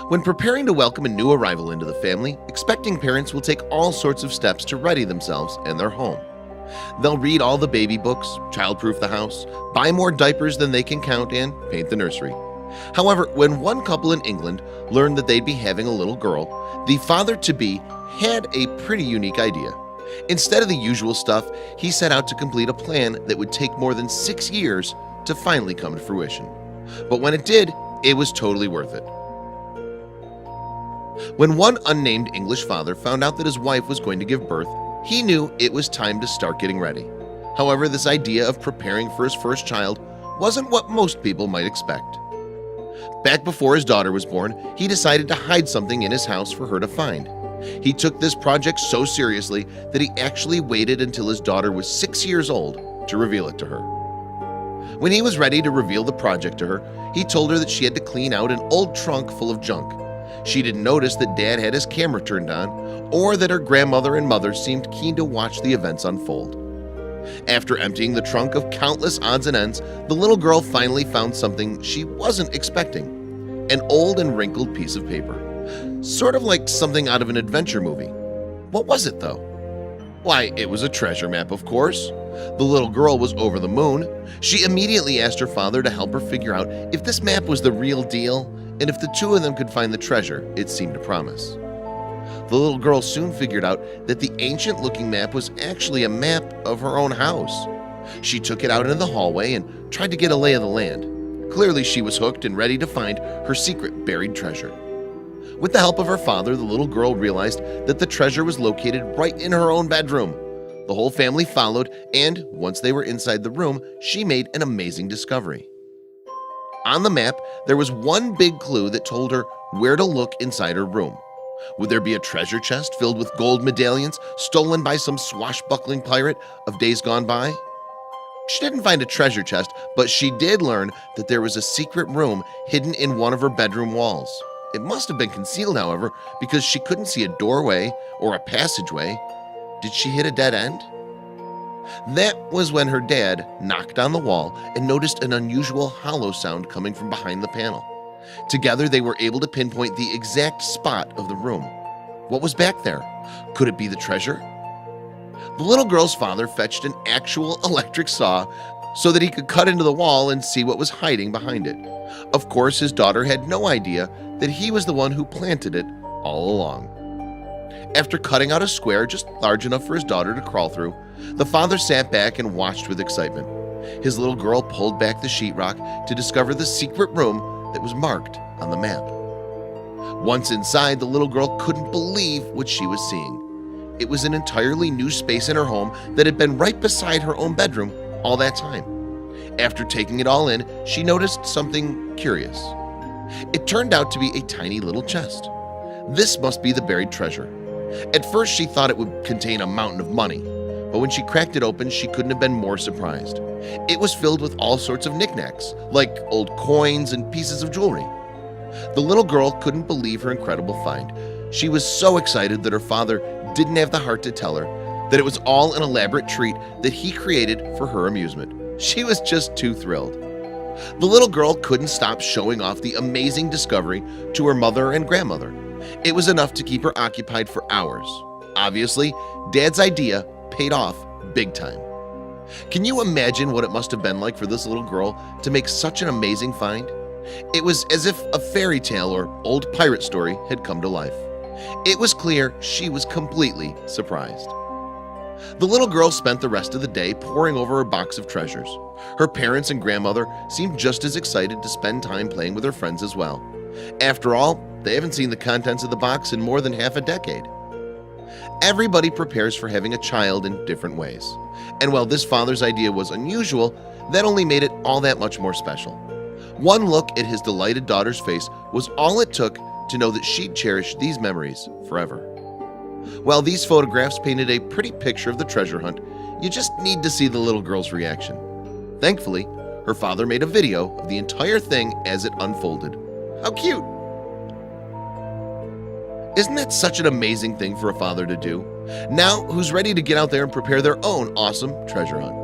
When preparing to welcome a new arrival into the family, expecting parents will take all sorts of steps to ready themselves and their home. They'll read all the baby books, childproof the house, buy more diapers than they can count, and paint the nursery. However, when one couple in England learned that they'd be having a little girl, the father-to-be had a pretty unique idea. Instead of the usual stuff, he set out to complete a plan that would take more than 6 years to finally come to fruition. But when it did, it was totally worth it. When one unnamed English father found out that his wife was going to give birth, he knew it was time to start getting ready. However, this idea of preparing for his first child wasn't what most people might expect. Back before his daughter was born, he decided to hide something in his house for her to find. He took this project so seriously that he actually waited until his daughter was 6 years old to reveal it to her. When he was ready to reveal the project to her, he told her that she had to clean out an old trunk full of junk. She didn't notice that Dad had his camera turned on, or that her grandmother and mother seemed keen to watch the events unfold. After emptying the trunk of countless odds and ends, the little girl finally found something she wasn't expecting: an old and wrinkled piece of paper. Sort of like something out of an adventure movie. What was it though? Why, it was a treasure map, of course. The little girl was over the moon. She immediately asked her father to help her figure out if this map was the real deal, and if the two of them could find the treasure it seemed to promise. The little girl soon figured out that the ancient-looking map was actually a map of her own house. She took it out into the hallway and tried to get a lay of the land. Clearly, she was hooked and ready to find her secret buried treasure. With the help of her father, the little girl realized that the treasure was located right in her own bedroom. The whole family followed, and once they were inside the room, she made an amazing discovery. On the map, there was one big clue that told her where to look inside her room. Would there be a treasure chest filled with gold medallions stolen by some swashbuckling pirate of days gone by? She didn't find a treasure chest, but she did learn that there was a secret room hidden in one of her bedroom walls. It must have been concealed, however, because she couldn't see a doorway or a passageway. Did she hit a dead end? That was when her dad knocked on the wall and noticed an unusual hollow sound coming from behind the panel. Together, they were able to pinpoint the exact spot of the room. What was back there? Could it be the treasure? The little girl's father fetched an actual electric saw so that he could cut into the wall and see what was hiding behind it. Of course, his daughter had no idea that he was the one who planted it all along. After cutting out a square just large enough for his daughter to crawl through, the father sat back and watched with excitement. His little girl pulled back the sheetrock to discover the secret room that was marked on the map. Once inside, the little girl couldn't believe what she was seeing. It was an entirely new space in her home that had been right beside her own bedroom all that time. After taking it all in, she noticed something curious. It turned out to be a tiny little chest. This must be the buried treasure. At first, she thought it would contain a mountain of money, but when she cracked it open, she couldn't have been more surprised. It was filled with all sorts of knickknacks, like old coins and pieces of jewelry. The little girl couldn't believe her incredible find. She was so excited that her father didn't have the heart to tell her that it was all an elaborate treat that he created for her amusement. She was just too thrilled. The little girl couldn't stop showing off the amazing discovery to her mother and grandmother. It was enough to keep her occupied for hours. Obviously, Dad's idea paid off big time. Can you imagine what it must have been like for this little girl to make such an amazing find? It was as if a fairy tale or old pirate story had come to life. It was clear she was completely surprised. The little girl spent the rest of the day poring over her box of treasures. Her parents and grandmother seemed just as excited to spend time playing with her friends as well. After all, they haven't seen the contents of the box in more than half a decade. Everybody prepares for having a child in different ways. And while this father's idea was unusual, that only made it all that much more special. One look at his delighted daughter's face was all it took to know that she'd cherish these memories forever. While these photographs painted a pretty picture of the treasure hunt, you just need to see the little girl's reaction. Thankfully, her father made a video of the entire thing as it unfolded. How cute! Isn't that such an amazing thing for a father to do? Now, who's ready to get out there and prepare their own awesome treasure hunt?